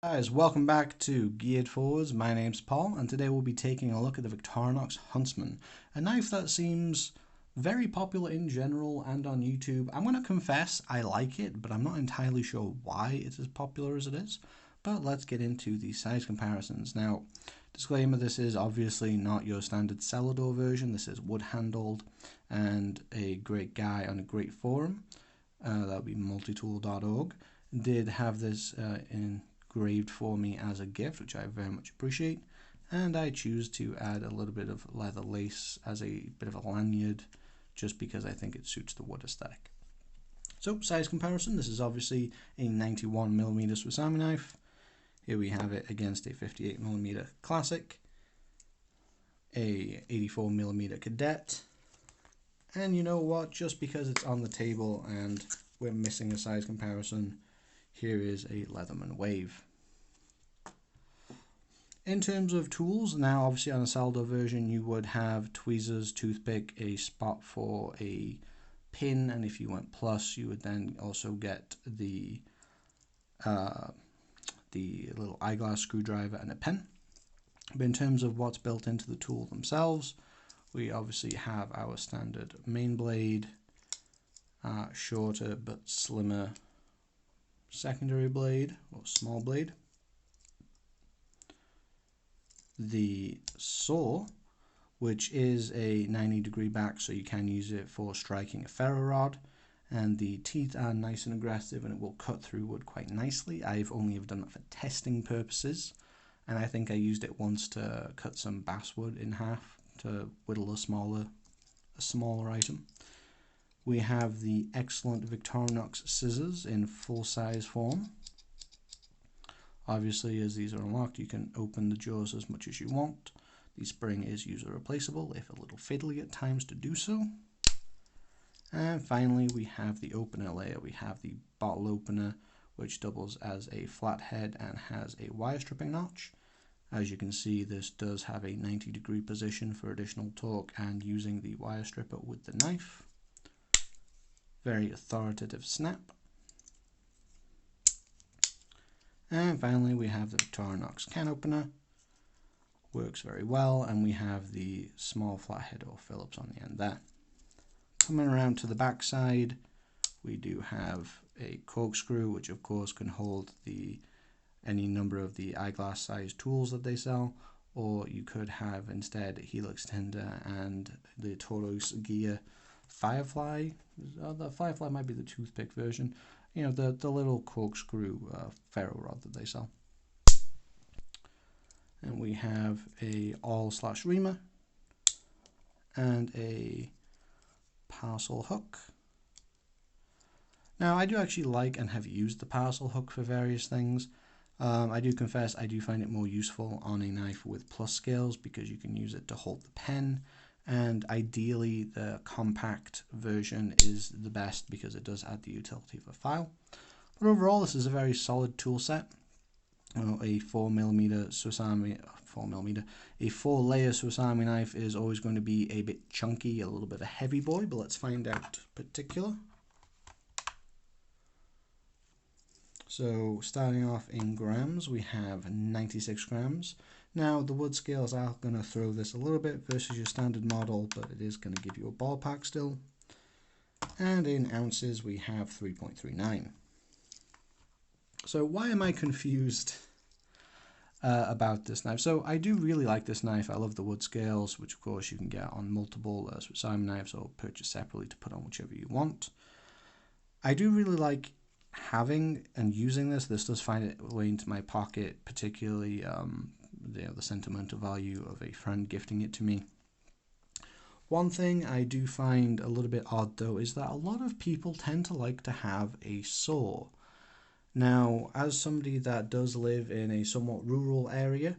Guys, welcome back to Geared Forwards. My name's Paul, and today we'll be taking a look at the Victorinox Huntsman, a knife that seems very popular in general and on YouTube. I'm going to confess I like it, but I'm not entirely sure why it's as popular as it is. But let's get into the size comparisons. Now, disclaimer, this is obviously not your standard cellar door version. This is wood-handled, and a great guy on a great forum, that would be multitool.org, did have this engraved for me as a gift, which I very much appreciate, and I choose to add a little bit of leather lace as a bit of a lanyard just because I think it suits the wood aesthetic. So, size comparison, this is obviously a 91mm Swiss Army knife. Here we have it against a 58mm Classic, a 84mm Cadet, and you know what, just because it's on the table and we're missing a size comparison, here is a Leatherman Wave. In terms of tools, now obviously on a Saldo version you would have tweezers, toothpick, a spot for a pin, and if you went plus you would then also get the little eyeglass screwdriver and a pen. But in terms of what's built into the tool themselves, we obviously have our standard main blade, shorter but slimmer secondary blade or small blade, the saw, which is a 90-degree back, so you can use it for striking a ferro rod, and the teeth are nice and aggressive and it will cut through wood quite nicely. I've only ever done that for testing purposes, and I think I used it once to cut some basswood in half to whittle a smaller item. We have the excellent Victorinox scissors in full-size form. Obviously, as these are unlocked, you can open the jaws as much as you want. The spring is user replaceable, if a little fiddly at times to do so. And finally, we have the opener layer. We have the bottle opener, which doubles as a flathead and has a wire stripping notch. As you can see, this does have a 90-degree position for additional torque and using the wire stripper with the knife. Very authoritative snap. And finally we have the Victorinox can opener. Works very well, and we have the small flathead or Phillips on the end there. Coming around to the back side, we do have a corkscrew, which of course can hold any number of the eyeglass sized tools that they sell, or you could have instead a heel extender and the Toros Gear Firefly. The Firefly might be the toothpick version. You know, the little corkscrew ferro rod that they sell. And we have a awl/reamer and a parcel hook. Now, I do actually like and have used the parcel hook for various things. I do confess I do find it more useful on a knife with plus scales because you can use it to hold the pen, and ideally the compact version is the best because it does add the utility of a file. But overall, this is a very solid tool set. A 4mm Swiss Army, a 4-layer Swiss Army knife is always going to be a bit chunky, a little bit of a heavy boy, but let's find out particular. So starting off in grams, we have 96 grams. Now the wood scales are going to throw this a little bit versus your standard model, but it is going to give you a ballpark still. And in ounces, we have 3.39. So why am I confused about this knife? So I do really like this knife. I love the wood scales, which of course you can get on multiple Swiss Army knives or purchase separately to put on whichever you want. I do really like having and using this. This does find its way into my pocket, particularly the sentimental value of a friend gifting it to me. One thing I do find a little bit odd though is that a lot of people tend to like to have a saw. Now, as somebody that does live in a somewhat rural area,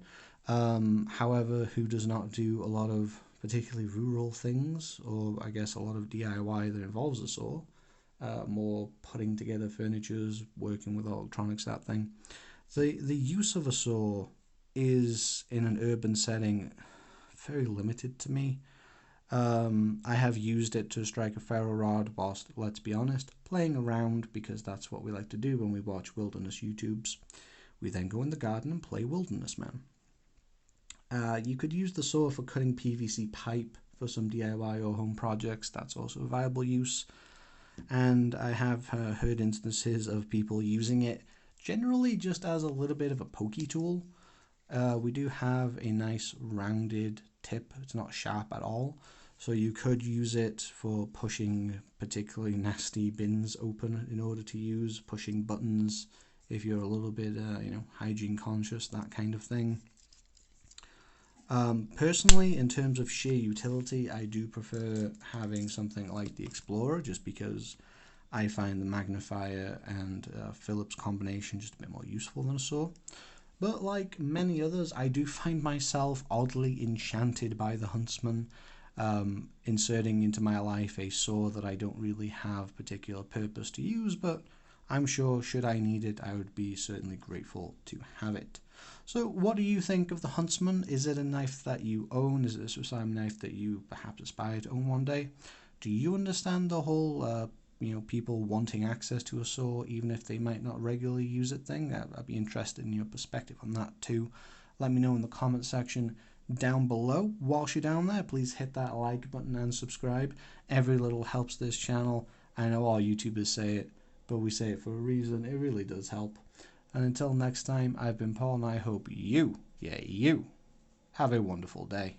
however, who does not do a lot of particularly rural things, or I guess a lot of DIY that involves a saw, more putting together furnitures, working with electronics, that thing. The use of a saw is, in an urban setting, very limited to me. I have used it to strike a ferro rod whilst, let's be honest, playing around, because that's what we like to do when we watch wilderness YouTubes. We then go in the garden and play Wilderness Man. You could use the saw for cutting PVC pipe for some DIY or home projects. That's also a viable use. And I have heard instances of people using it generally just as a little bit of a pokey tool. We do have a nice rounded tip. It's not sharp at all. So you could use it for pushing particularly nasty bins open in order to use, pushing buttons if you're a little bit, hygiene conscious, that kind of thing. Personally, in terms of sheer utility, I do prefer having something like the Explorer, just because I find the magnifier and Phillips combination just a bit more useful than a saw. But like many others, I do find myself oddly enchanted by the Huntsman, inserting into my life a saw that I don't really have particular purpose to use, but I'm sure should I need it, I would be certainly grateful to have it. So what do you think of the Huntsman? Is it a knife that you own? Is it a Swiss Army knife that you perhaps aspire to own one day? Do you understand the whole, people wanting access to a saw even if they might not regularly use it thing? I'd be interested in your perspective on that too. Let me know in the comment section down below. Whilst you're down there, please hit that like button and subscribe. Every little helps this channel. I know all YouTubers say it, but we say it for a reason. It really does help. And until next time, I've been Paul, and I hope you have a wonderful day.